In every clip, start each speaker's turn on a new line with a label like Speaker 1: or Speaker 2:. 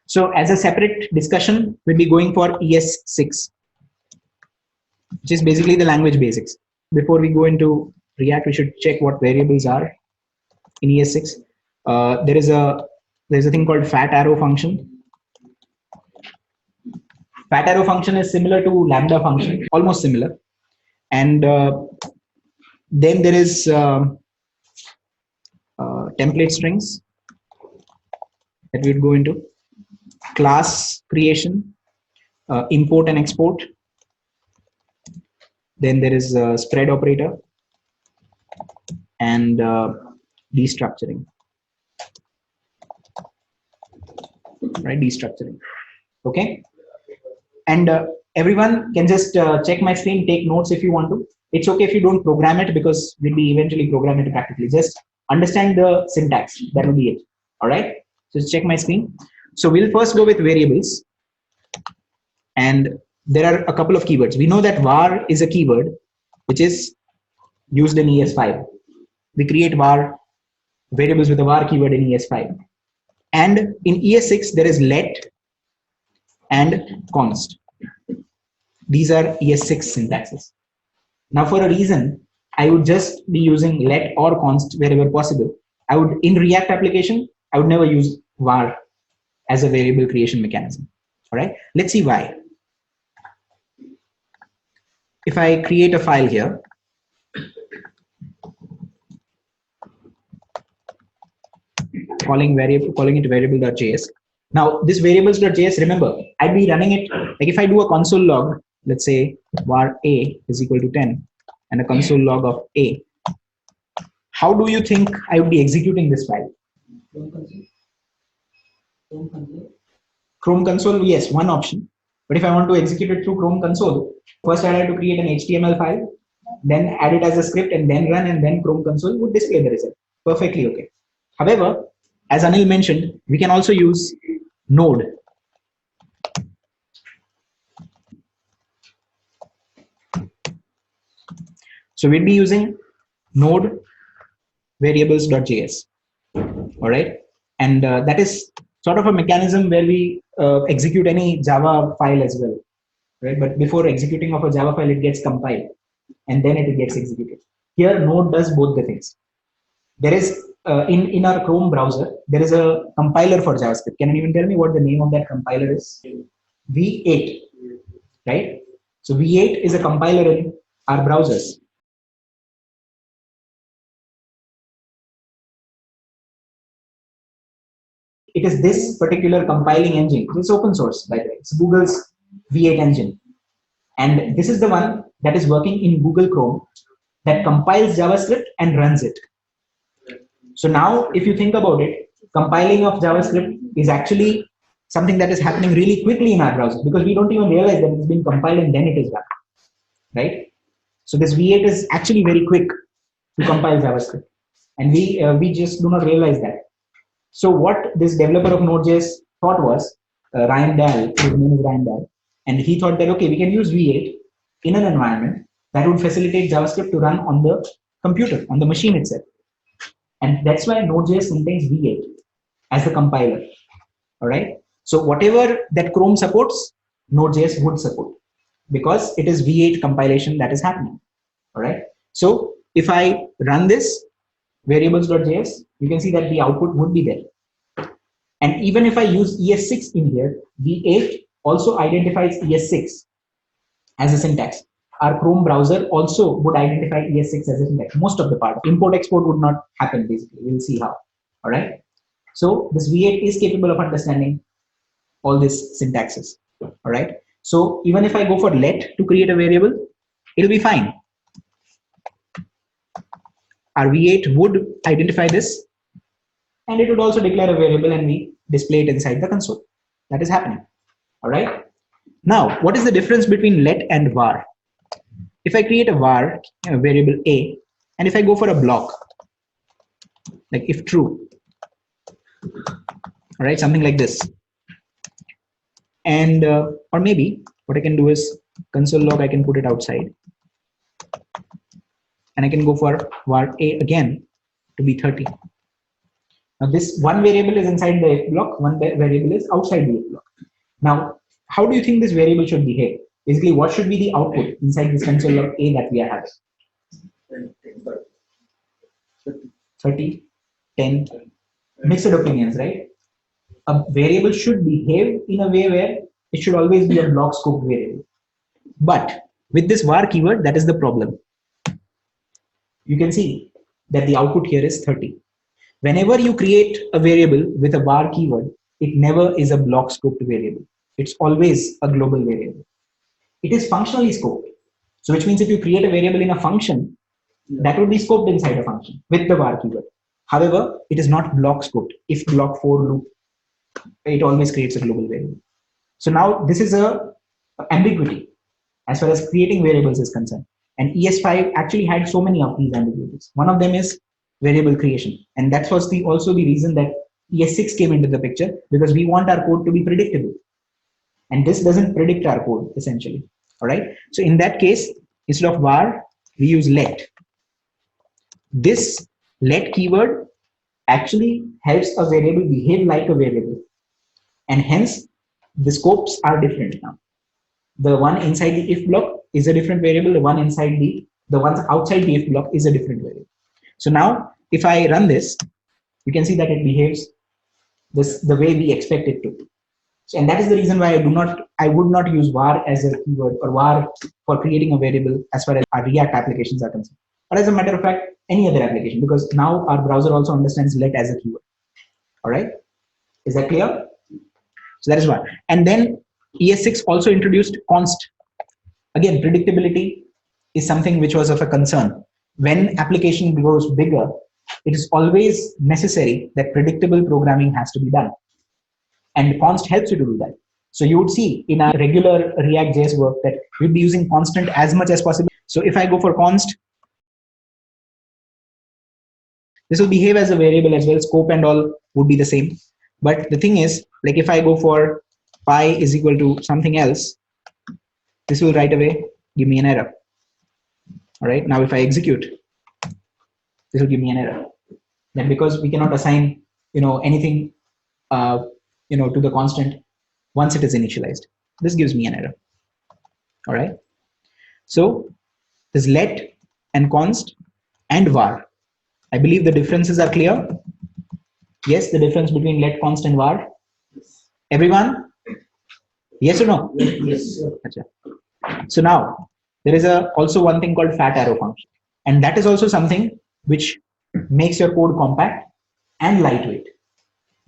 Speaker 1: So as a separate discussion, we'll be going for ES6, which is basically the language basics. Before we go into React, we should check what variables are in ES6. There's a thing called fat arrow function. Fat arrow function is similar to lambda function, almost similar. And then there is template strings that we would go into, class creation, import and export. Then there is a spread operator and destructuring, right? Destructuring. Okay. And everyone can just check my screen, take notes if you want to. It's okay if you don't program it, because we'll be eventually program it practically. Just understand the syntax. That will be it. All right. Just check my screen. So we'll first go with variables. And there are a couple of keywords. We know that var is a keyword which is used in ES5. We create var variables with a var keyword in ES5. And in ES6, there is let and const. These are ES6 syntaxes. Now, for a reason, I would just be using let or const wherever possible. I would, in React application, I would never use var as a variable creation mechanism. All right, let's see why. If I create a file here, calling it variable.js. Now this variables.js, remember, I'd be running it like if I do a console log, let's say var a is equal to 10 and a console log of a. How do you think I would be executing this file? Chrome console, yes, one option. But if I want to execute it through Chrome console, first I had to create an HTML file, then add it as a script and then run, and then Chrome console would display the result. Perfectly okay. However, as Anil mentioned, we can also use Node. So we'll be using Node variables.js. All right. And that is sort of a mechanism where we execute any Java file as well. Right. But before executing of a Java file, it gets compiled and then it gets executed. Here, Node does both the things. There is in our Chrome browser, there is a compiler for JavaScript. Can anyone tell me what the name of that compiler is? V8, right? So V8 is a compiler in our browsers. It is this particular compiling engine. It's open source, by the way. It's Google's V8 engine. And this is the one that is working in Google Chrome that compiles JavaScript and runs it. So now, if you think about it, compiling of JavaScript is actually something that is happening really quickly in our browser, because we don't even realize that it's been compiled and then it is run, right? So this V8 is actually very quick to compile JavaScript, and we just do not realize that. So what this developer of Node.js thought was, Ryan Dahl, his name is Ryan Dahl, and he thought that, okay, we can use V8 in an environment that would facilitate JavaScript to run on the computer, on the machine itself. And that's why Node.js contains V8 as the compiler. All right. So whatever that Chrome supports, Node.js would support, because it is V8 compilation that is happening. All right. So if I run this variables.js, you can see that the output would be there. And even if I use ES6 in here, V8 also identifies ES6 as a syntax. Our Chrome browser also would identify ES6 as a syntax. Most of the part, import export would not happen basically. We'll see how. All right. So this V8 is capable of understanding all these syntaxes. All right. So even if I go for let to create a variable, it'll be fine. Our V8 would identify this, and it would also declare a variable and we display it inside the console. That is happening. All right. Now, what is the difference between let and var? If I create a var, a variable a, and if I go for a block, like if true, all right, something like this. And, or maybe what I can do is console log, I can put it outside. And I can go for var a again to be 30. Now Now this one variable is inside the if block, one variable is outside the if block. Now, how do you think this variable should behave? Basically, what should be the output inside this console log A that we are having? 30, 10, mixed opinions, right? A variable should behave in a way where it should always be a block scoped variable. But with this var keyword, that is the problem. You can see that the output here is 30. Whenever you create a variable with a var keyword, it never is a block scoped variable. It's always a global variable. It is functionally scoped. So which means if you create a variable in a function, that would be scoped inside a function with the var keyword. However, it is not block scoped. If block for loop, it always creates a global variable. So now this is a ambiguity as far as creating variables is concerned. And ES5 actually had so many of these ambiguities. One of them is variable creation. And that was also the reason that ES6 came into the picture, because we want our code to be predictable. And this doesn't predict our code essentially. All right. So in that case, instead of var, we use let. This let keyword actually helps a variable behave like a variable. And hence the scopes are different now. The one inside the if block is a different variable. The one inside the ones outside the if block is a different variable. So now if I run this, you can see that it behaves the way we expect it to. So, and that is the reason why I would not use var as a keyword or var for creating a variable as far as our React applications are concerned. But as a matter of fact, any other application, because now our browser also understands let as a keyword. All right. Is that clear? So that is one. And then ES6 also introduced const. Again, predictability is something which was of a concern. When application grows bigger, it is always necessary that predictable programming has to be done. And const helps you to do that. So you would see in our regular ReactJS work that we'll be using constant as much as possible. So if I go for const, this will behave as a variable as well. Scope and all would be the same. But the thing is, like if I go for pi is equal to something else, this will right away give me an error. All right. Now if I execute, this will give me an error. Then because we cannot assign, anything, to the constant once it is initialized, this gives me an error. All right. So this let and const and var. I believe the differences are clear. Yes, the difference between let, const, and var. Everyone? Yes or no?
Speaker 2: Yes.
Speaker 1: So now there is also one thing called fat arrow function, and that is also something which makes your code compact and lightweight.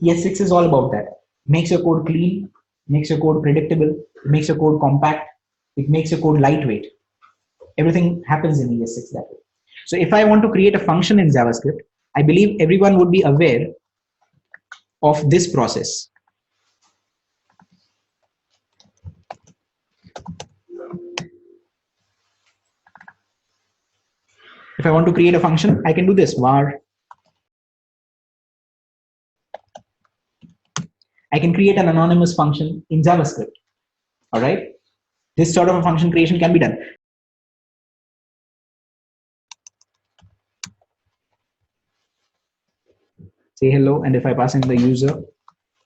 Speaker 1: ES6 is all about that. Makes your code clean, makes your code predictable, makes your code compact, it makes your code lightweight. Everything happens in ES6 that way. So if I want to create a function in JavaScript, I believe everyone would be aware of this process. If I want to create a function, I can do this var. I can create an anonymous function in JavaScript. All right. This sort of a function creation can be done. Say hello, and if I pass in the user,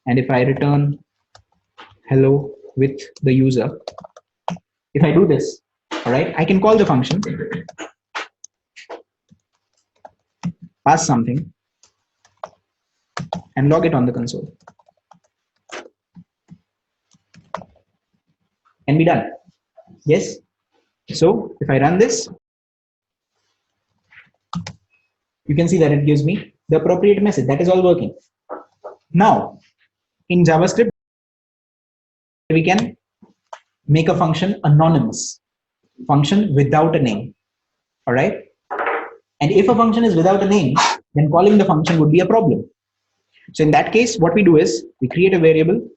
Speaker 1: and if I return hello with the user, if I do this, all right, I can call the function, pass something, and log it on the console. Can be done. Yes. So if I run this, you can see that it gives me the appropriate message. That is all working. Now, in JavaScript, we can make a function anonymous, function without a name. All right. And if a function is without a name, then calling the function would be a problem. So in that case, what we do is we create a variable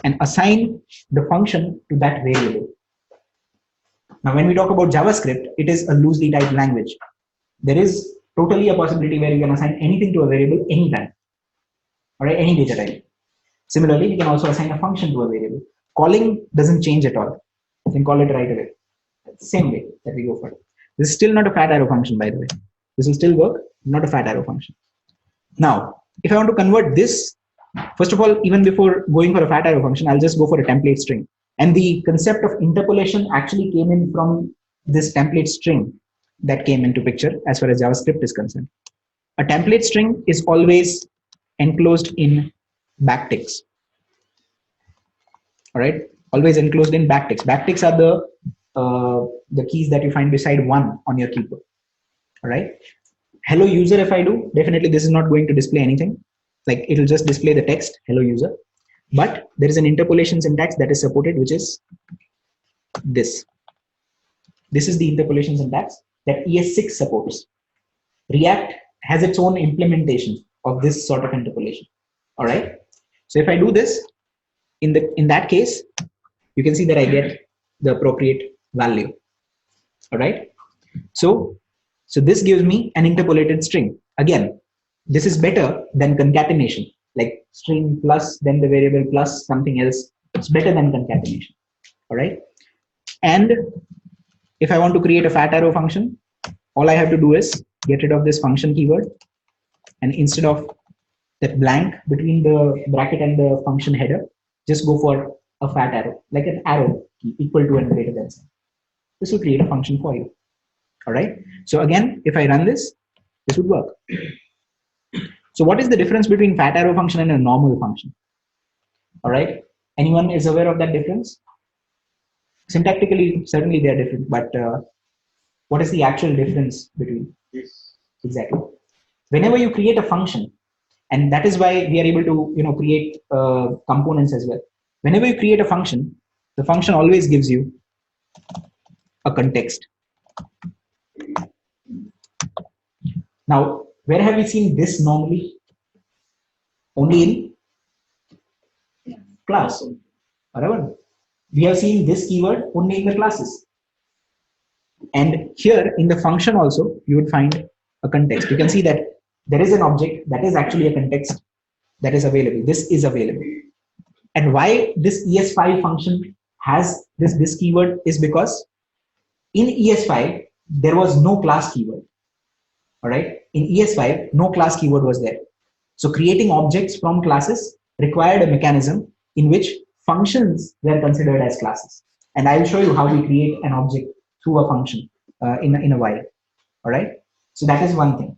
Speaker 1: and assign the function to that variable. Now, when we talk about JavaScript, it is a loosely typed language. There is totally a possibility where you can assign anything to a variable anytime. All right, any data type. Similarly, you can also assign a function to a variable. Calling doesn't change at all. You can call it right away. Same way that we go for it. This is still not a fat arrow function, by the way. This will still work, not a fat arrow function. Now, if I want to convert this, first of all, even before going for a fat arrow function, I'll just go for a template string. And the concept of interpolation actually came in from this template string that came into picture as far as JavaScript is concerned. A template string is always enclosed in backticks. All right, always enclosed in backticks. Backticks are the keys that you find beside 1 on your keyboard. All right. Hello user, if I do, definitely this is not going to display anything. Like it'll just display the text, hello user. But there is an interpolation syntax that is supported, which is this. This is the interpolation syntax that ES6 supports. React has its own implementation of this sort of interpolation. All right. So if I do this, in that case, you can see that I get the appropriate value. All right. So this gives me an interpolated string. Again, this is better than concatenation, like string plus then the variable plus something else. It's better than concatenation. All right. And if I want to create a fat arrow function, all I have to do is get rid of this function keyword, and instead of that blank between the bracket and the function header, just go for a fat arrow, like an arrow key equal to and greater than sign. This will create a function for you. All right. So again, if I run this would work. So what is the difference between fat arrow function and a normal function? All right. Anyone is aware of that difference? Syntactically, certainly they are different, but what is the actual difference between?
Speaker 2: Yes.
Speaker 1: Exactly. Whenever you create a function, and that is why we are able to create components as well. Whenever you create a function, the function always gives you a context. Now, where have we seen this normally? Only in class. Whatever. We have seen this keyword only in the classes. And here in the function also, you would find a context. You can see that there is an object that is actually a context that is available. This is available. And why this ES5 function has this keyword is because in ES5, there was no class keyword. All right. In ES5, no class keyword was there. So creating objects from classes required a mechanism in which functions were considered as classes. And I'll show you how we create an object through a function in a while. All right. So that is one thing.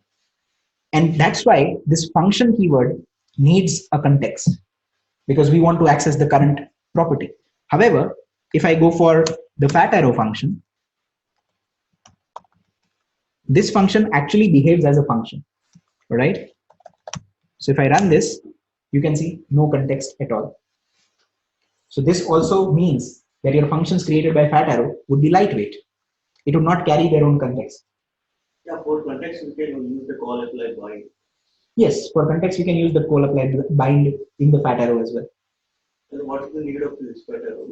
Speaker 1: And that's why this function keyword needs a context, because we want to access the current property. However, if I go for the fat arrow function, this function actually behaves as a function. All right. So if I run this, you can see no context at all. So this also means that your functions created by fat arrow would be lightweight. It would not carry their own context.
Speaker 2: Yeah, for context, we can use the call apply bind.
Speaker 1: Yes, for context, we can use the call apply bind in the fat arrow as well.
Speaker 2: And what is the need of this fat arrow?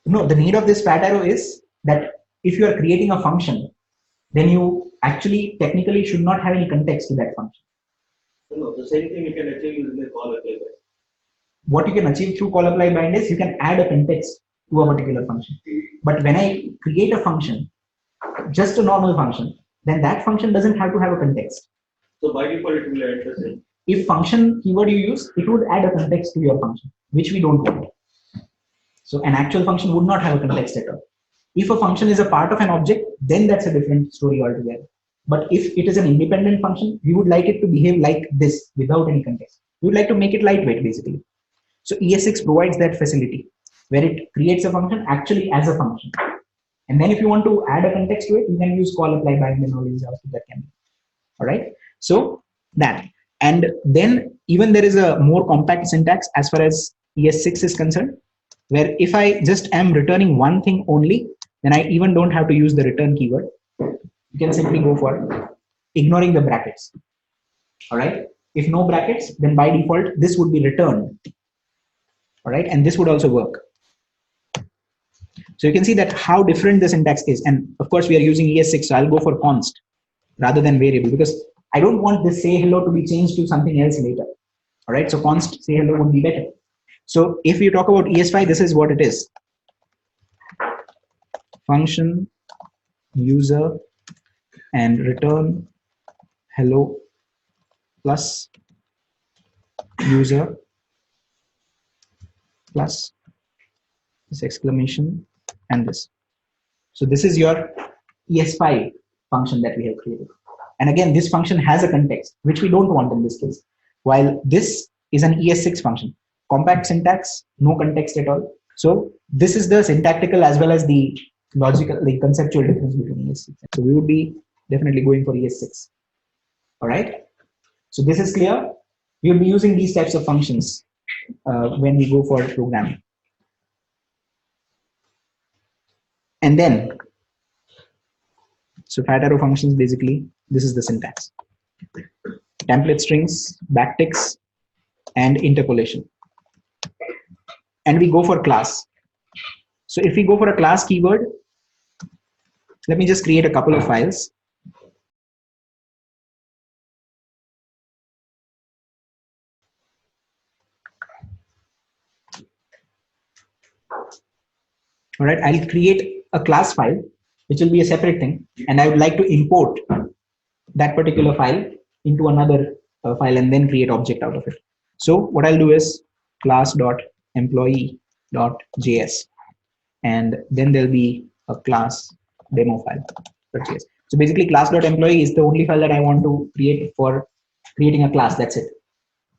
Speaker 1: No, the need of this fat arrow is that if you are creating a function, then you actually technically should not have any context to that function.
Speaker 2: No, the same thing you can achieve using the call apply bind.
Speaker 1: What you can achieve through call apply bind is you can add a context to a particular function. But when I create a function, just a normal function, then that function doesn't have to have a context.
Speaker 2: So by default, it will add the same.
Speaker 1: If function keyword you use, it would add a context to your function, which we don't want. So an actual function would not have a context at all. If a function is a part of an object, then that's a different story altogether. But if it is an independent function, we would like it to behave like this without any context. We would like to make it lightweight, basically. So ES6 provides that facility where it creates a function actually as a function. And then if you want to add a context to it, you can use call apply bind and all these that can be. All right. So that. And then even there is a more compact syntax as far as ES6 is concerned, where if I just am returning one thing only, then I even don't have to use the return keyword. You can simply go for ignoring the brackets. All right. If no brackets, then by default, this would be returned. All right. And this would also work. So you can see that how different the syntax is. And of course, we are using ES6, so I'll go for const rather than variable, because I don't want this say hello to be changed to something else later. All right. So const say hello would be better. So if you talk about ES5, this is what it is. Function, user, and return hello plus user plus this exclamation and this. So this is your ES5 function that we have created. And again, this function has a context, which we don't want in this case. While this is an ES6 function, compact syntax, no context at all. So this is the syntactical as well as the logical, the conceptual difference between ES6. So we would be definitely going for ES6. All right. So this is clear. We will be using these types of functions when we go for programming. And then, so fat arrow functions, basically, this is the syntax. Template strings, backticks, and interpolation. And we go for class. So if we go for a class keyword, let me just create a couple of files. All right, I'll create a class file, which will be a separate thing. And I would like to import that particular file into another file and then create object out of it. So what I'll do is class.employee.js, and then there'll be a class demo file.js. So basically class.employee is the only file that I want to create for creating a class. That's it.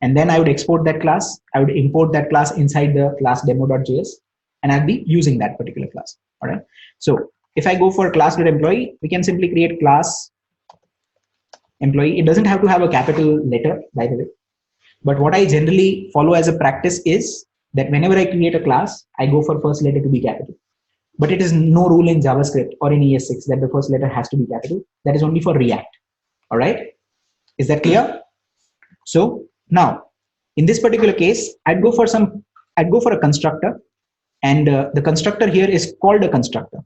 Speaker 1: And then I would export that class. I would import that class inside the class demo.js, and I'll be using that particular class. All right. So if I go for class.employee, we can simply create class employee. It doesn't have to have a capital letter, by the way. But what I generally follow as a practice is that whenever I create a class, I go for first letter to be capital. But it is no rule in JavaScript or in ES6 that the first letter has to be capital. That is only for React. All right. Is that clear? So now, in this particular case, I'd go for a constructor, and the constructor here is called a constructor.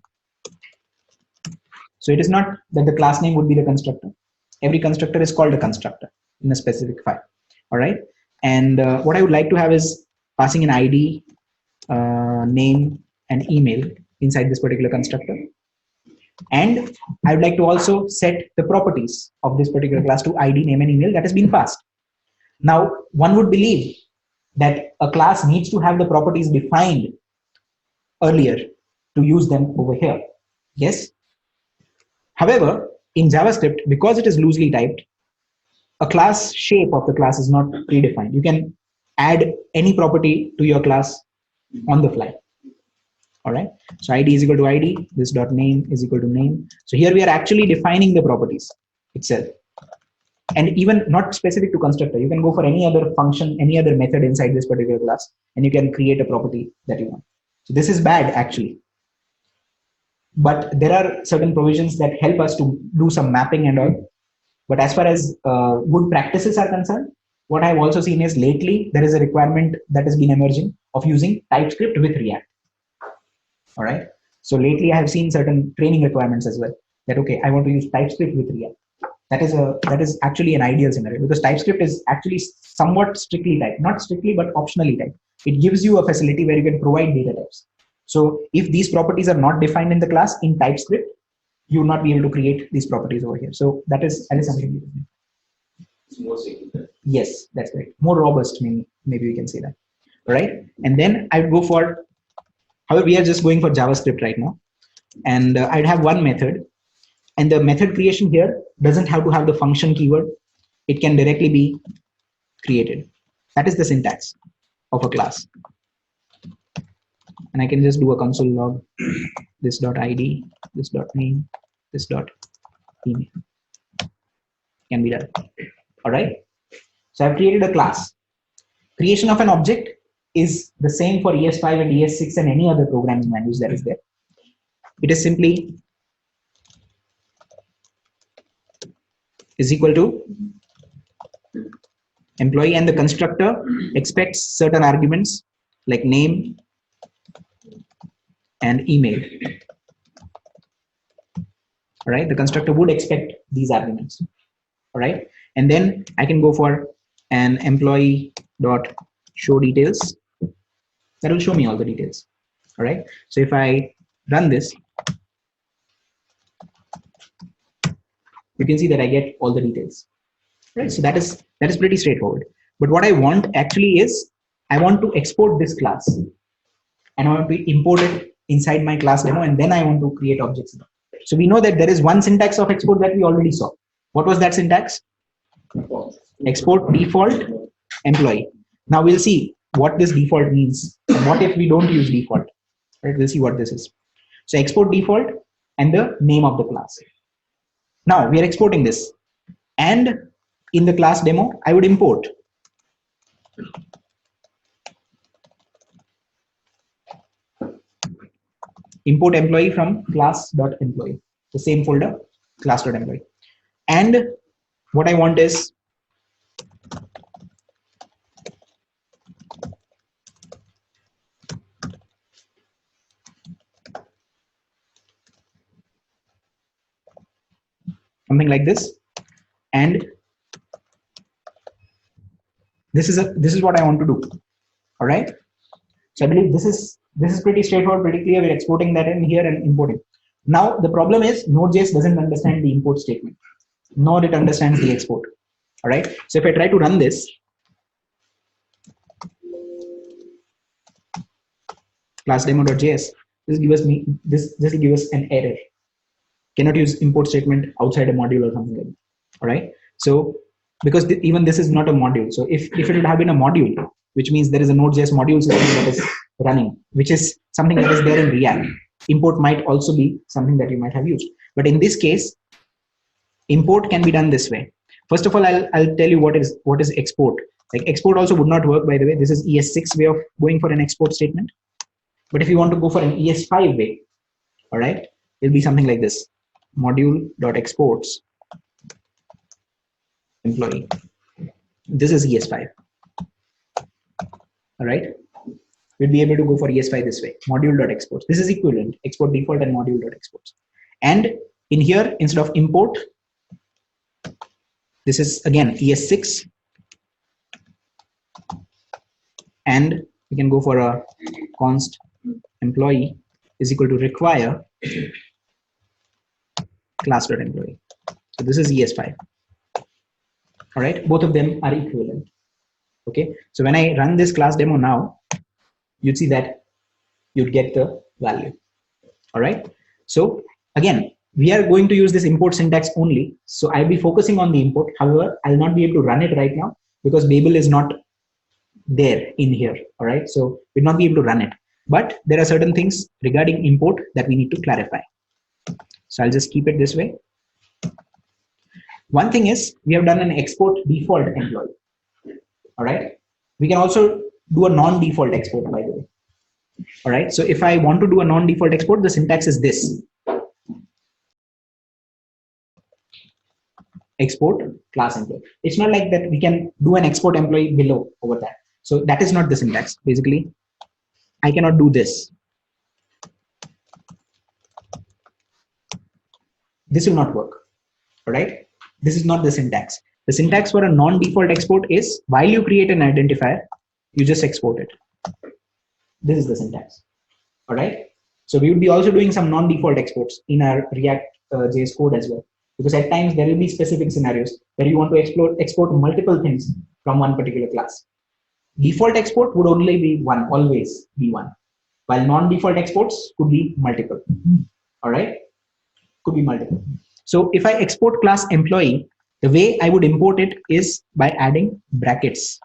Speaker 1: So it is not that the class name would be the constructor. Every constructor is called a constructor in a specific file. All right. And what I would like to have is passing an ID, name, and email inside this particular constructor. And I would like to also set the properties of this particular class to ID, name, and email that has been passed. Now, one would believe that a class needs to have the properties defined earlier to use them over here. Yes. However, in JavaScript, because it is loosely typed, a class shape of the class is not predefined. You can add any property to your class on the fly. All right. So ID is equal to ID. This dot name is equal to name. So here we are actually defining the properties itself. And even not specific to constructor, you can go for any other function, any other method inside this particular class, and you can create a property that you want. So this is bad actually. But there are certain provisions that help us to do some mapping and all. But as far as good practices are concerned, what I've also seen is lately there is a requirement that has been emerging of using TypeScript with React. All right. So lately I have seen certain training requirements as well that, okay, I want to use TypeScript with React. That is actually an ideal scenario, because TypeScript is actually somewhat strictly typed, not strictly, but optionally typed. It gives you a facility where you can provide data types. So if these properties are not defined in the class in TypeScript, you will not be able to create these properties over here. So that is something.
Speaker 2: It's more secure.
Speaker 1: Yes, that's right. More robust, maybe we can say that. All right. And then I would go for, however, we are just going for JavaScript right now. And I'd have one method. And the method creation here doesn't have to have the function keyword. It can directly be created. That is the syntax of a class. And I can just do a console log, this dot ID, this dot name, this dot email. Can be done. All right. So I've created a class. Creation of an object is the same for ES5 and ES6 and any other programming language that is there. It is simply is equal to employee, and the constructor expects certain arguments like name and email. All right. The constructor would expect these arguments. All right. And then I can go for an employee dot show details. That will show me all the details. All right. So if I run this, you can see that I get all the details. right? So that is pretty straightforward. But what I want actually is I want to export this class and I want to import it inside my class demo, and then I want to create objects. So we know that there is one syntax of export that we already saw. What was that syntax? Export default employee. Now we'll see what this default means. What if we don't use default? Right? We'll see what this is. So export default and the name of the class. Now we are exporting this, and in the class demo, I would import employee from class.employee, the same folder, class.employee. And what I want is something like this, and this is what I want to do. All right. So I believe this is pretty straightforward, pretty clear. We're exporting that in here and importing. Now the problem is Node.js doesn't understand the import statement, nor it understands the export. All right. So if I try to run this, class demo.js, this will give us an error. Cannot use import statement outside a module or something like that. All right. So because even this is not a module. So if it would have been a module, which means there is a Node.js module system that is running, which is something that is there in React, import might also be something that you might have used. But in this case, import can be done this way. First of all, I'll tell you what is export. Like export also would not work, by the way. This is ES6 way of going for an export statement. But if you want to go for an ES5 way, all right, it'll be something like this: module.exports employee. This is ES5. All right, we'll be able to go for ES5 this way: module.exports. This is equivalent, export default and module.exports. And in here, instead of import, this is again ES6, and we can go for a const employee is equal to require class.employee. So this is ES5. All right, both of them are equivalent. Okay, so when I run this class demo now, you'd see that you'd get the value. All right, so again, we are going to use this import syntax only. So I'll be focusing on the import. However, I'll not be able to run it right now because Babel is not there in here. All right, so we'll not be able to run it. But there are certain things regarding import that we need to clarify. So I'll just keep it this way. One thing is we have done an export default employee. All right, we can also do a non-default export, by the way. All right, so if I want to do a non-default export, the syntax is this: export class employee. It's not like that we can do an export employee below over that. So that is not the syntax. Basically, I cannot do this. This will not work. All right, this is not the syntax. The syntax for a non-default export is while you create an identifier, you just export it. This is the syntax. All right, so we would be also doing some non-default exports in our React.js code as well, because at times there will be specific scenarios where you want to export multiple things from one particular class. Default export would only be one, always be one, while non-default exports could be multiple. All right, could be multiple. So if I export class employee, the way I would import it is by adding brackets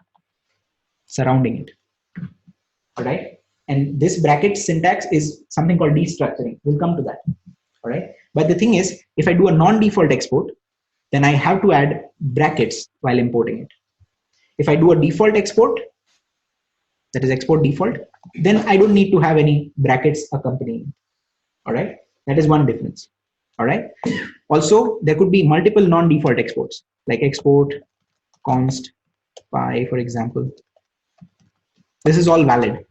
Speaker 1: surrounding it. All right, and this bracket syntax is something called destructuring. We'll come to that. All right, but the thing is, if I do a non-default export, then I have to add brackets while importing it. If I do a default export, that is export default, then I don't need to have any brackets accompanying. All right, that is one difference. All right, also there could be multiple non-default exports, like export const py, for example. This is all valid.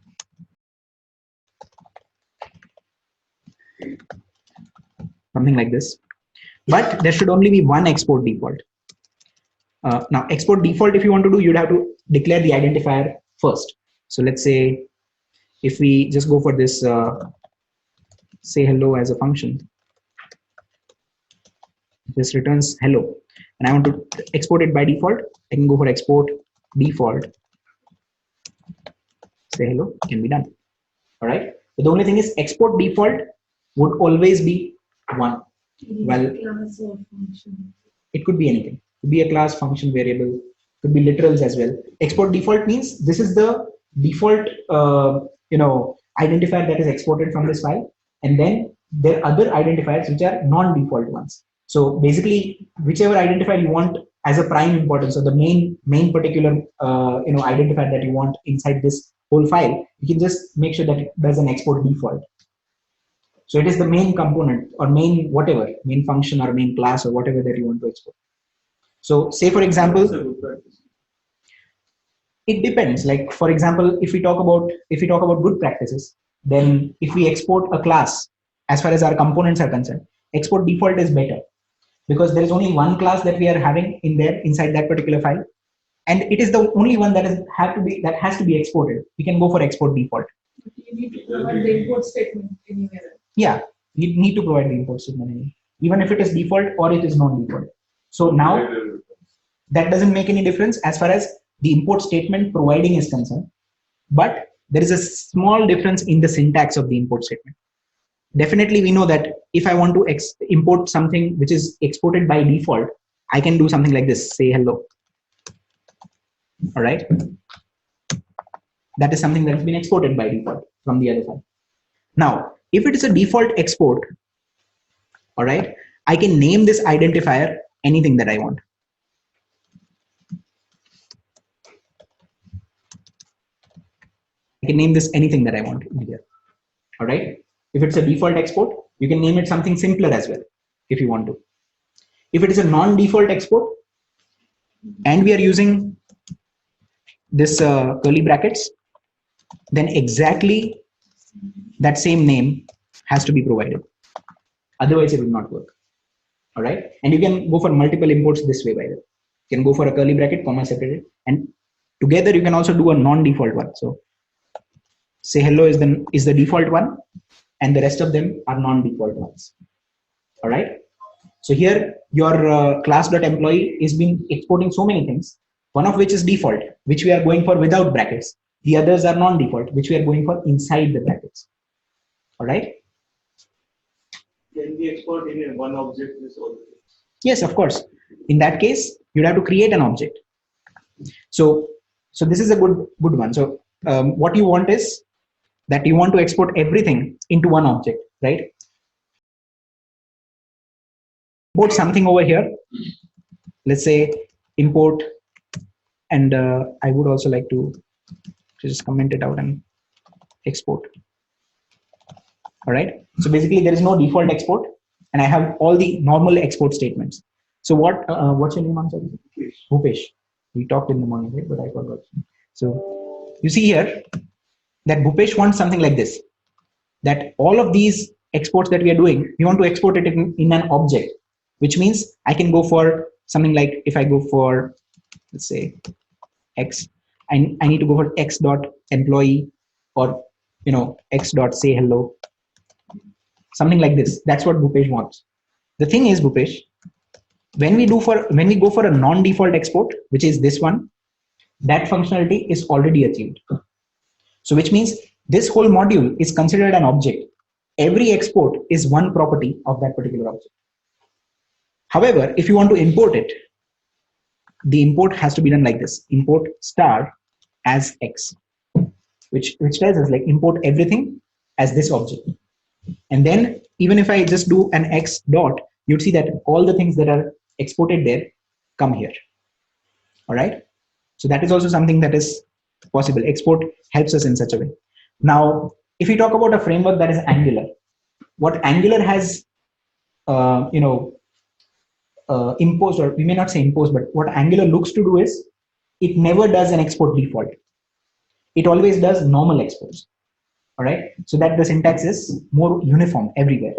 Speaker 1: Something like this, but there should only be one export default. Now export default, if you want to do, you'd have to declare the identifier first. So let's say if we just go for this say hello as a function, this returns hello, and I want to export it by default, I can go for export default, say hello, can be done. All right. But the only thing is export default would always be 1. Well,
Speaker 3: class or function.
Speaker 1: It could be anything. It could be a class, function, variable, could be literals as well. Export default means this is the default identifier that is exported from this file, and then there are other identifiers which are non-default ones. So basically, whichever identifier you want as a prime importance, or the main particular identifier that you want inside this whole file, you can just make sure that it does an export default. So it is the main component or main whatever, main function or main class or whatever that you want to export. So say for example, it depends. Like for example, if we talk about good practices, then if we export a class, as far as our components are concerned, export default is better, because there is only one class that we are having in there inside that particular file, and it is the only one that has to be exported. We can go for export default.
Speaker 3: You need to provide the import statement anywhere.
Speaker 1: Yeah, you need to provide the import statement, even if it is default or it is non-default. So now that doesn't make any difference as far as the import statement providing is concerned, but there is a small difference in the syntax of the import statement. Definitely, we know that if I want to import something which is exported by default, I can do something like this, say hello. All right. That is something that has been exported by default from the other file. Now, if it is a default export, all right, I can name this identifier anything that I want. I can name this anything that I want in here. All right. If it's a default export, you can name it something simpler as well if you want to. If it is a non-default export and we are using this curly brackets, then exactly that same name has to be provided. Otherwise, it will not work. All right. And you can go for multiple imports this way, by the way. You can go for a curly bracket, comma separated, and together you can also do a non-default one. So say hello is the default one, and the rest of them are non-default ones. All right. So here your class.employee is been exporting so many things, one of which is default, which we are going for without brackets. The others are non-default, which we are going for inside the brackets. All right.
Speaker 2: Can we export in one object this all?
Speaker 1: Yes, of course. In that case, you'd have to create an object. So this is a good one. So what you want is that you want to export everything into one object, right? Import something over here. Let's say import, and I would also like to just comment it out and export. All right. So basically, there is no default export, and I have all the normal export statements. So what's your name? I'm sorry. Bhupesh. We talked in the morning, right? But I forgot. So you see here that Bhupesh wants something like this, that all of these exports that we are doing, we want to export it in an object, which means I can go for something like, if I go for, let's say, X, I need to go for x.employee or, x.say hello, something like this. That's what Bhupesh wants. The thing is, Bhupesh, when we go for a non-default export, which is this one, that functionality is already achieved. So which means this whole module is considered an object. Every export is one property of that particular object. However, if you want to import it, the import has to be done like this: import star as X, which tells us like import everything as this object. And then even if I just do an X dot, you'd see that all the things that are exported there come here. All right. So that is also something that is possible. Export helps us in such a way. Now, if we talk about a framework that is Angular, what Angular has, imposed, or we may not say imposed, but what Angular looks to do is it never does an export default. It always does normal exports. All right. So that the syntax is more uniform everywhere.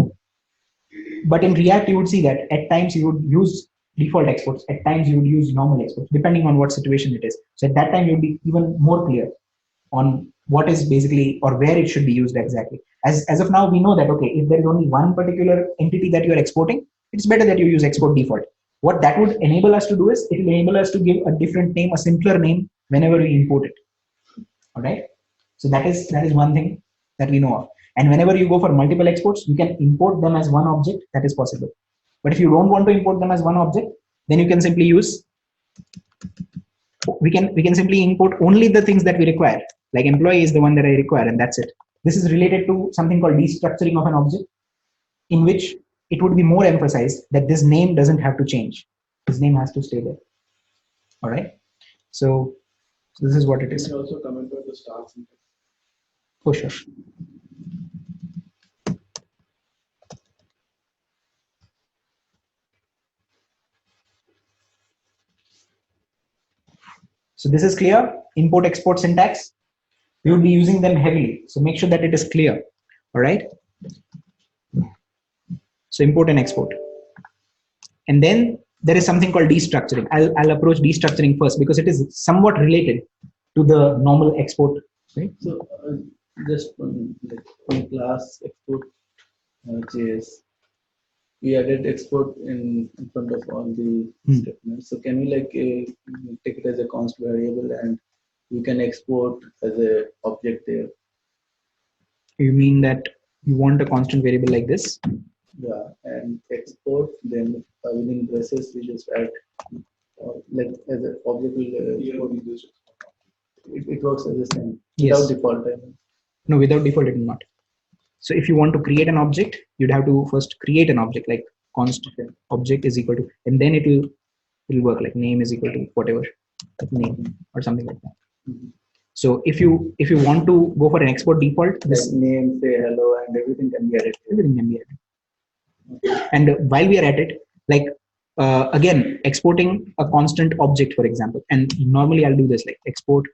Speaker 1: But in React, you would see that at times you would use default exports, at times you would use normal exports, depending on what situation it is. So at that time, you'll be even more clear on what is basically, or where it should be used exactly. As of now, we know that, okay, if there is only one particular entity that you are exporting, it's better that you use export default. What that would enable us to do is, it will enable us to give a different name, a simpler name, whenever we import it. All right. So that is one thing that we know of. And whenever you go for multiple exports, you can import them as one object. That is possible. But if you don't want to import them as one object, then you can simply use, we can simply import only the things that we require. Like employee is the one that I require, and that's it. This is related to something called destructuring of an object, in which it would be more emphasized that this name doesn't have to change. This name has to stay there. All right. So this is what it is.
Speaker 2: You can also comment on the star syntax.
Speaker 1: For sure. So this is clear. Import export syntax. We will be using them heavily. So make sure that it is clear. All right. So import and export. And then there is something called destructuring. I'll approach destructuring first because it is somewhat related to the normal export. Right?
Speaker 2: So just one class export JS, we added export in front of all the statements. So can we take it as a const variable and we can export as a object there?
Speaker 1: You mean that you want a constant variable like this?
Speaker 2: Yeah, and export, then within braces we just add like as an object will export. It works as the same without default.
Speaker 1: No, without default it will not. So if you want to create an object, you'd have to first create an object, like const object is equal to, and then it will work like name is equal to whatever name or something like that. So if you want to go for an export default, this
Speaker 2: name, say hello, and everything can be added.
Speaker 1: Everything can be added. And while we are at it, like again, exporting a constant object, for example, and normally I'll do this like export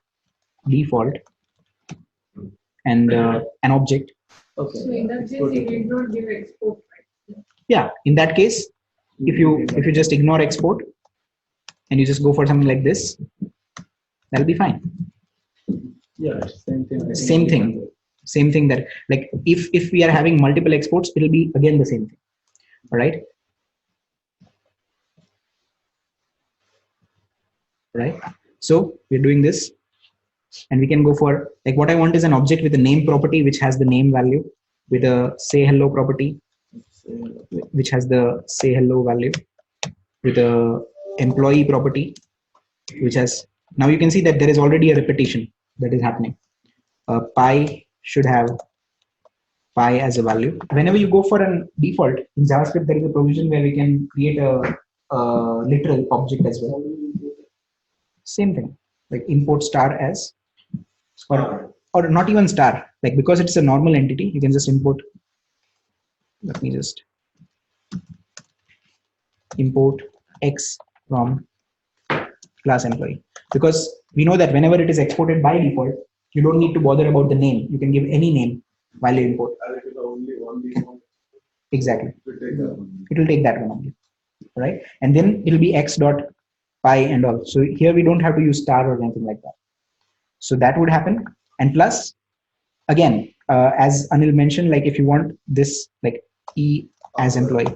Speaker 1: default and an object.
Speaker 3: Okay. So in that case, you need not give export, right?
Speaker 1: Yeah. In that case, if you just ignore export and you just go for something like this, that'll be fine.
Speaker 2: Yeah, same thing.
Speaker 1: Same thing that like if we are having multiple exports, it'll be again the same thing. All right. Right. So we're doing this. And we can go for, like, what I want is an object with a name property which has the name value, with a say hello property which has the say hello value, with a employee property which has, now you can see that there is already a repetition that is happening. Pi should have pi as a value. Whenever you go for a default in JavaScript, there is a provision where we can create a literal object as well. Same thing, like import star as, or not even star, like because it's a normal entity, you can just import, let me just import X from class employee, because we know that whenever it is exported by default, you don't need to bother about the name. You can give any name while you import. Exactly. It will take that one only, right? And then it will be X dot pi and all. So here we don't have to use star or anything like that. So that would happen. And plus, again, as Anil mentioned, like if you want this, like E as employee,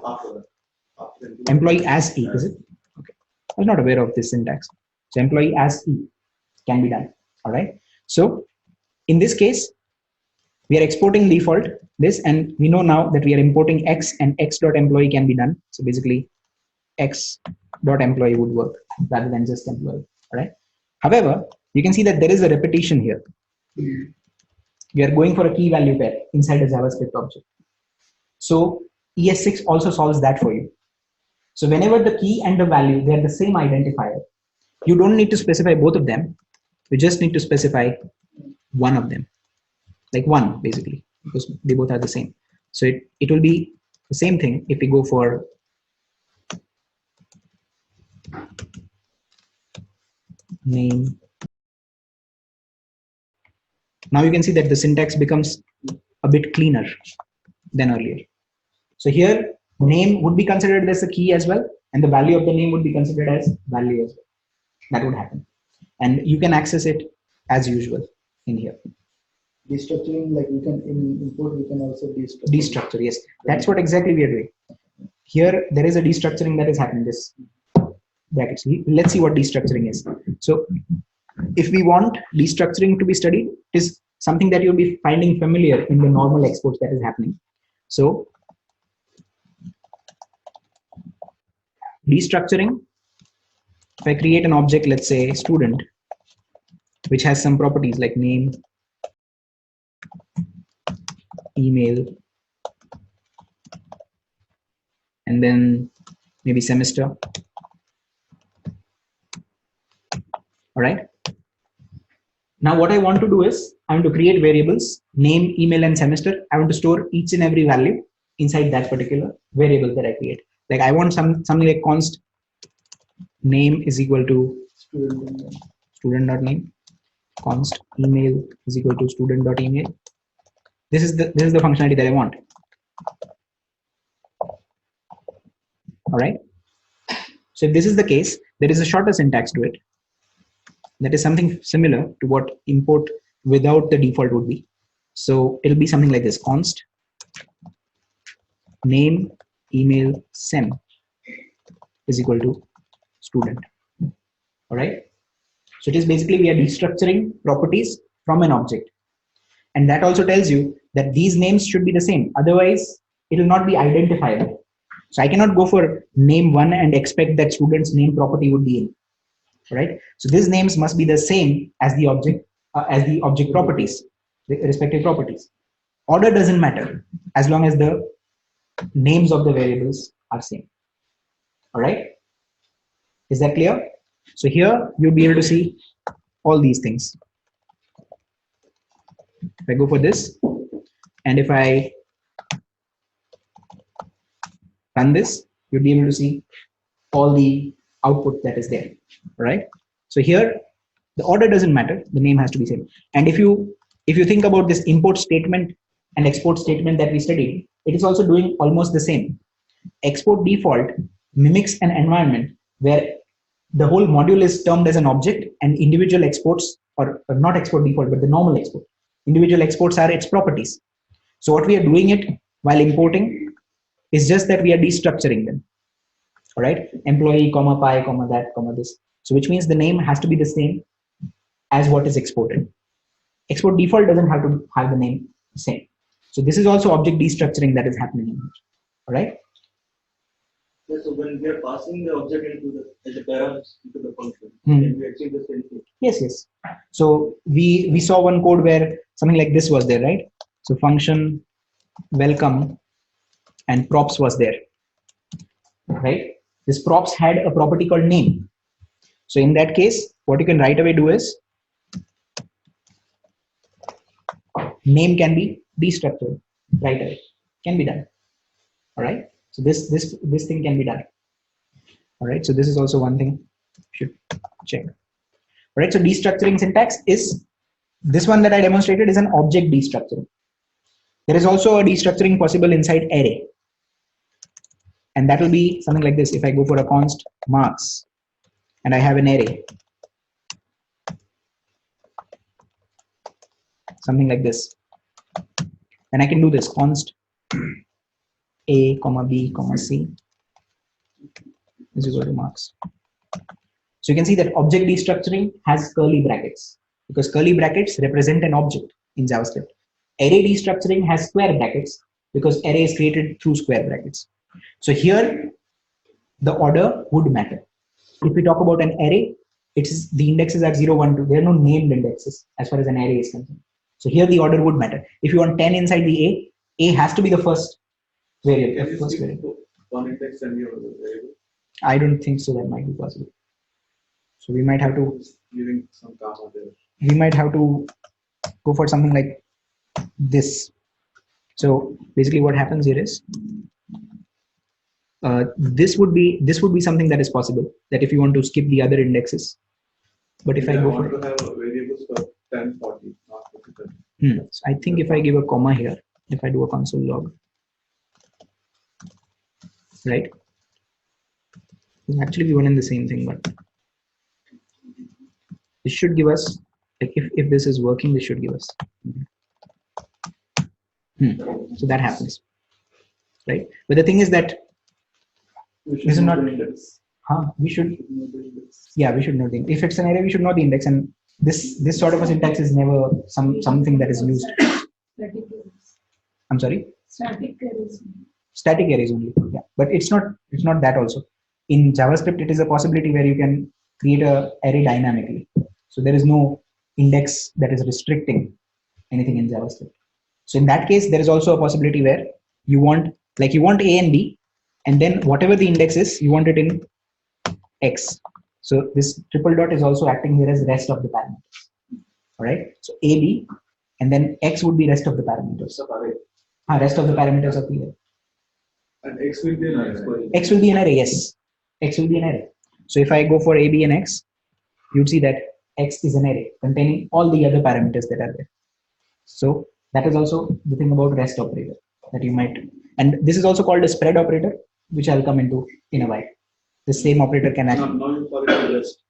Speaker 1: employee as E, is it? Okay. I was not aware of this syntax. So employee as E can be done. All right. So in this case, we are exporting default this, and we know now that we are importing X, and X dot employee can be done. So basically, X dot employee would work rather than just employee. All right. However, you can see that there is a repetition here. We are going for a key value pair inside a JavaScript object. So ES6 also solves that for you. So whenever the key and the value, they are the same identifier, you don't need to specify both of them. You just need to specify one of them, like one basically, because they both are the same. So it will be the same thing if we go for name. Now you can see that the syntax becomes a bit cleaner than earlier. So here name would be considered as a key as well, and the value of the name would be considered as value as well. That would happen. And you can access it as usual in here.
Speaker 2: Destructuring, like we can import, we can also destructure.
Speaker 1: Destructure, yes. That's what exactly we are doing. Here there is a destructuring that is happening. This brackets. Let's see what destructuring is. So if we want destructuring to be studied, it is something that you'll be finding familiar in the normal exports that is happening. So destructuring, if I create an object, let's say student, which has some properties like name, email, and then maybe semester. All right. Now what I want to do is I want to create variables, name, email, and semester. I want to store each and every value inside that particular variable that I create. Like I want something like const name is equal to student.name, const email is equal to student.email. This is the functionality that I want. All right. So if this is the case, there is a shorter syntax to it. That is something similar to what import without the default would be. So it'll be something like this: const name, email, sem is equal to student. All right. So it is basically we are destructuring properties from an object, and that also tells you that these names should be the same. Otherwise, it will not be identifiable. So I cannot go for name one and expect that student's name property would be in. Right? So these names must be the same as the object properties, the respective properties. Order doesn't matter as long as the names of the variables are same. All right? Is that clear? So here you'll be able to see all these things. If I go for this, and if I run this, you'll be able to see all the output that is there. All right. So here the order doesn't matter, the name has to be same. And if you think about this import statement and export statement that we studied, it is also doing almost the same. Export default mimics an environment where the whole module is termed as an object, and individual exports, or not export default but the normal export, individual exports are its properties. So what we are doing it while importing is just that we are destructuring them. All right, employee, comma, pi, comma, that, comma, this. So which means the name has to be the same as what is exported. Export default doesn't have to have the name same. So this is also object destructuring that is happening in here. All right.
Speaker 4: Yeah, so when we are passing the object into the params into the function, then we achieve the same thing.
Speaker 1: Yes, yes. So we saw one code where something like this was there, right? So function welcome and props was there, right? This props had a property called name. So in that case, what you can right away do is name can be destructured right away. Can be done. All right. So this thing can be done. All right. So this is also one thing you should check. All right. So destructuring syntax is this one that I demonstrated is an object destructuring. There is also a destructuring possible inside array. And that will be something like this. If I go for a const marks and I have an array, something like this, then I can do this const a comma b comma c is equal to marks. So you can see that object destructuring has curly brackets because curly brackets represent an object in JavaScript. Array destructuring has square brackets because array is created through square brackets. So here the order would matter. If we talk about an array, it's the indexes are 0, 1, 2. There are no named indexes as far as an array is concerned. So here the order would matter. If you want 10 inside the A has to be the first variable. First variable.
Speaker 4: One index and the other variable.
Speaker 1: I don't think so. That might be possible. So we might have to
Speaker 4: Leaving some comma there.
Speaker 1: We might have to go for something like this. So basically, what happens here is this would be something that is possible. That if you want to skip the other indexes, but if I go
Speaker 4: want
Speaker 1: for
Speaker 4: to have variables for 10, 40, not 50.
Speaker 1: So I think if I give a comma here, if I do a console log, right? It's actually we one in the same thing, but this should give us, like if this is working, this should give us. So that happens, right? But the thing is that
Speaker 4: We should
Speaker 1: this is
Speaker 4: move
Speaker 1: not
Speaker 4: the index.
Speaker 1: We should. Yeah, we should know the. If it's an array, we should know the index, and this sort of a syntax is never something that is used.
Speaker 3: Static arrays.
Speaker 1: I'm sorry.
Speaker 3: Static arrays.
Speaker 1: Static arrays only. Yeah, but it's not that also. In JavaScript, it is a possibility where you can create a array dynamically. So there is no index that is restricting anything in JavaScript. So in that case, there is also a possibility where you want A and B, and then whatever the index is, you want it in X. So this triple dot is also acting here as rest of the parameters. All right. So A, B, and then X would be rest of the parameters. Rest of the parameters of the array.
Speaker 2: And X will be an array.
Speaker 1: X will be an array. Yes, X will be an array. So if I go for A, B, and X, you'd see that X is an array containing all the other parameters that are there. So that is also the thing about rest operator that you might, and this is also called a spread operator, which I'll come into in a while. The same operator can act.
Speaker 2: Now you call it rest.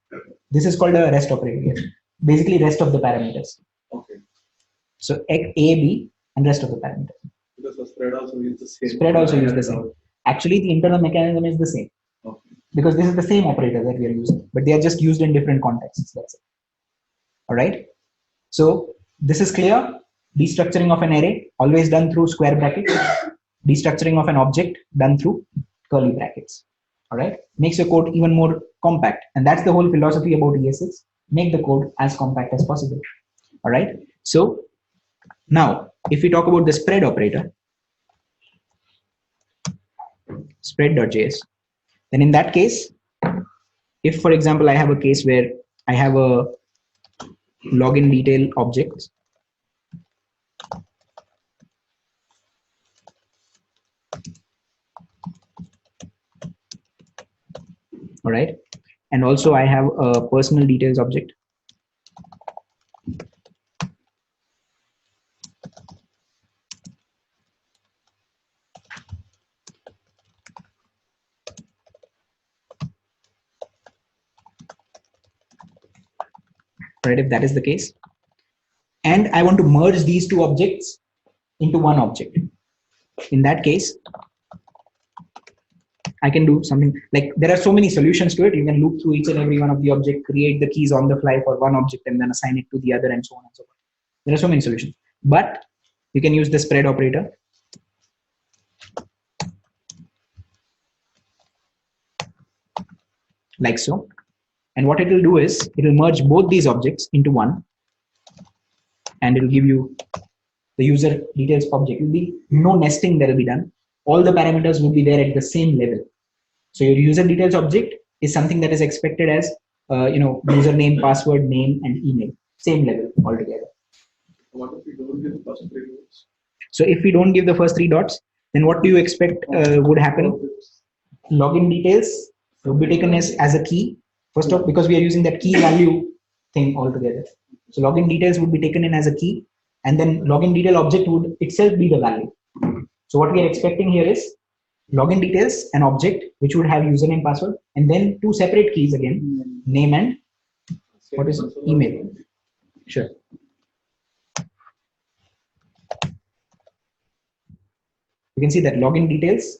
Speaker 1: This is called a rest operator. Yes. Basically, rest of the parameters.
Speaker 2: Okay.
Speaker 1: So A, B, and rest of the parameters.
Speaker 2: Because the spread also uses the same.
Speaker 1: Spread also uses the same. Actually, the internal mechanism is the same.
Speaker 2: Okay.
Speaker 1: Because this is the same operator that we are using, but they are just used in different contexts. That's it. All right. So this is clear. Destructuring of an array always done through square brackets. Destructuring of an object done through curly brackets. All right. Makes your code even more compact, and that's the whole philosophy about ES6. Make the code as compact as possible. All right. So now, if we talk about the spread operator, spread.js, then in that case, if for example I have a case where I have a login detail object, all right, and also I have a personal details object, right? If that is the case, and I want to merge these two objects into one object, in that case I can do something like, there are so many solutions to it. You can loop through each and every one of the object, create the keys on the fly for one object, and then assign it to the other, and so on and so forth. There are so many solutions, but you can use the spread operator. Like so. And what it will do is, it will merge both these objects into one, and it will give you the user details object. Will be no nesting that will be done. All the parameters will be there at the same level. So your user details object is something that is expected as username, password, name, and email, same level altogether.
Speaker 2: What if we don't give the first 3 dots?
Speaker 1: So if we don't give the first 3 dots, then what do you expect would happen? Login details will be taken as a key. First off, because we are using that key value thing altogether. So login details would be taken in as a key, and then login detail object would itself be the value. So what we are expecting here is login details, an object which would have username, password, and then 2 separate keys again, name and what is it? Email. Sure. You can see that login details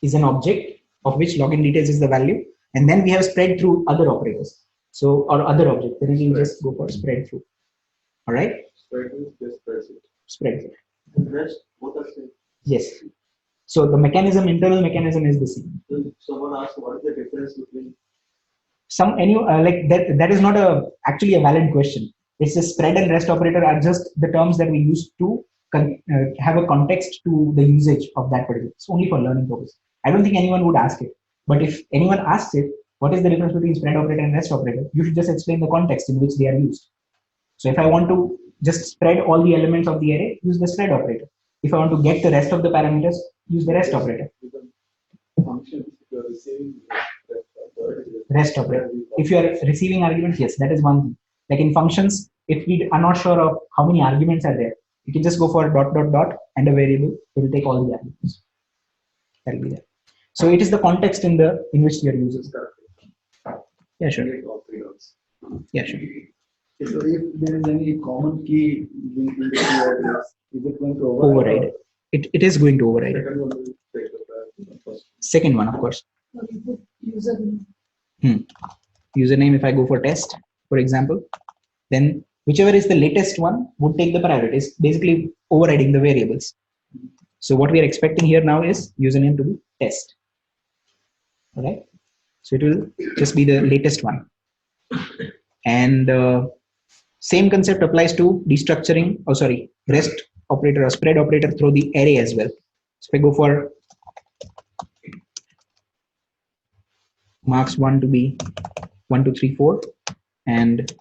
Speaker 1: is an object of which login details is the value, and then we have spread through other operators. So, or other object, then you just go for spread through. All right.
Speaker 2: Spread is just press it.
Speaker 1: Spread through.
Speaker 4: The rest, both are same.
Speaker 1: Yes. So the mechanism, internal mechanism is the same.
Speaker 4: So if someone asks what is the difference between
Speaker 1: that is not actually a valid question. It's a spread and rest operator are just the terms that we use to have a context to the usage of that particular. It's only for learning purpose. I don't think anyone would ask it. But if anyone asks it, what is the difference between spread operator and rest operator? You should just explain the context in which they are used. So if I want to just spread all the elements of the array, use the spread operator. If I want to get the rest of the parameters, use the rest operator.
Speaker 2: Functions, if you are receiving
Speaker 1: Rest operator. If you are receiving arguments, yes, that is one thing. Like in functions, if we are not sure of how many arguments are there, you can just go for dot dot dot and a variable. It will take all the arguments. That will be there. So it is the context in which you are using. Yeah, sure. Yeah, sure.
Speaker 2: So if there is any common key linked to the address, is it going to
Speaker 1: override? It is going to override.
Speaker 2: Second one will take the first.
Speaker 1: Second one, of course.
Speaker 3: Username.
Speaker 1: Username, if I go for test, for example, then whichever is the latest one would take the priority. It's basically overriding the variables. So what we are expecting here now is username to be test. All right. So it will just be the latest one. And same concept applies to destructuring, rest operator or spread operator through the array as well. So if I go for marks 1 to be 1, 2, 3, 4, and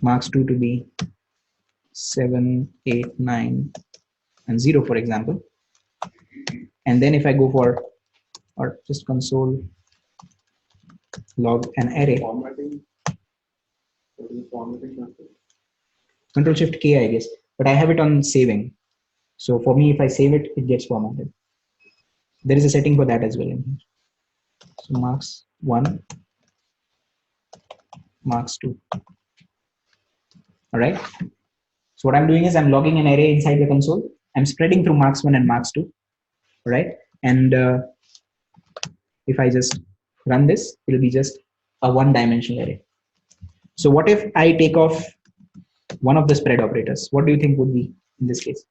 Speaker 1: marks 2 to be 7, 8, 9, and 0, for example. And then if I go for, or just console log an array.
Speaker 2: Formatting. What is the formatting method?
Speaker 1: Control Shift K, I guess, but I have it on saving. So for me, if I save it, it gets formatted. There is a setting for that as well in here. So marks 1, marks 2. All right. So what I'm doing is I'm logging an array inside the console. I'm spreading through marks 1 and marks 2. All right. And if I just run this, it'll be just a one-dimensional array. So what if I take off one of the spread operators? What do you think would be in this case?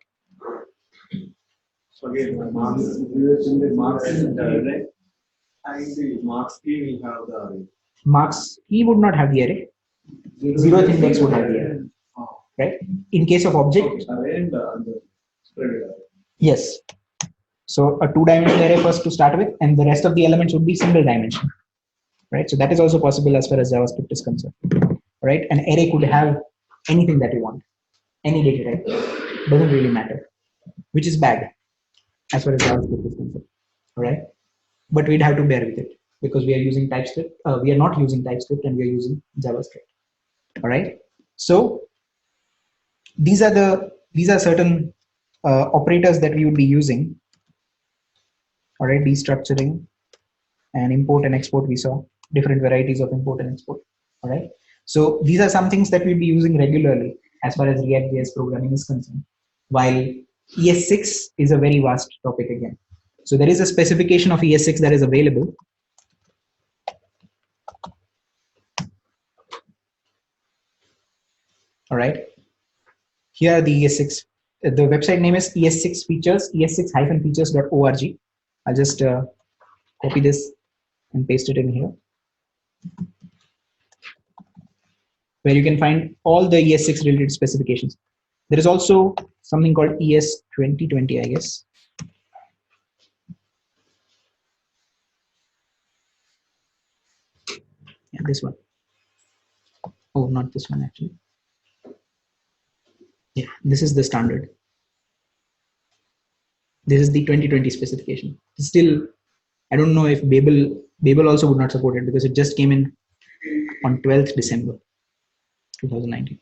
Speaker 4: So again, marks in the marks in the array, and the marks key will have the array.
Speaker 1: Marks key would not have the array. Zeroth index would have the array. Right? In case of object,
Speaker 4: Array and the spread array.
Speaker 1: yes. So a two-dimensional array first to start with, and the rest of the elements would be single dimension. Right? So that is also possible as far as JavaScript is concerned. Right? An array could have anything that you want, any data type. Doesn't really matter, which is bad as far as JavaScript is concerned. All right? But we'd have to bear with it because we are using TypeScript. We are not using TypeScript and we are using JavaScript. All right? So these are certain operators that we would be using. All right, destructuring and import and export. We saw different varieties of import and export. All right, so these are some things that we'll be using regularly as far as ReactJS programming is concerned. While ES6 is a very vast topic again. So there is a specification of ES6 that is available. All right. Here are the ES6. The website name is ES6 features, es6-features.org. I'll just copy this and paste it in here, where you can find all the ES6 related specifications. There is also something called ES 2020, I guess. Yeah, this one. Oh, not this one actually. Yeah, this is the standard. This is the 2020 specification. Still, I don't know if Babel also would not support it because it just came in on 12th December 2019.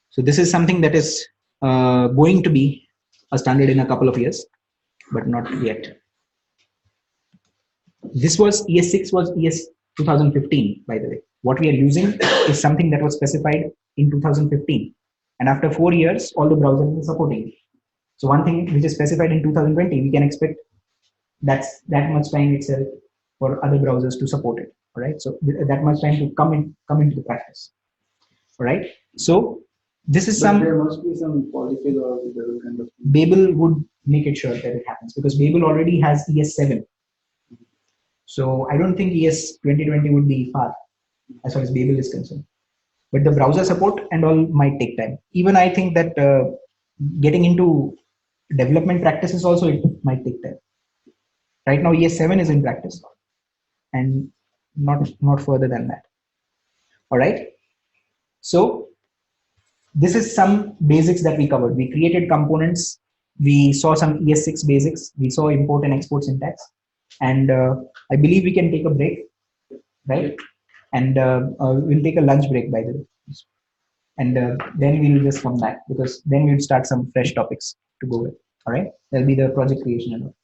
Speaker 1: So this is something that is going to be a standard in a couple of years, but not yet. This was ES6 was ES 2015, by the way. What we are using is something that was specified in 2015. And after 4 years, all the browsers are supporting it. So one thing which is specified in 2020, we can expect that much time itself for other browsers to support it. All right. So that much time to come into the practice. All right. So this is
Speaker 2: There must be some polyfill or Babel kind of.
Speaker 1: Babel would make it sure that it happens because Babel already has ES7. So I don't think ES 2020 would be far as far as Babel is concerned. But the browser support and all might take time. Even I think that getting into development practices also, it might take time. Right now, ES7 is in practice and not further than that. All right. So this is some basics that we covered. We created components. We saw some ES6 basics. We saw import and export syntax. And I believe we can take a break, right? And we'll take a lunch break, by the way. And then we'll just come back because then we'll start some fresh topics to go with. All right. That'll be the project creation and all.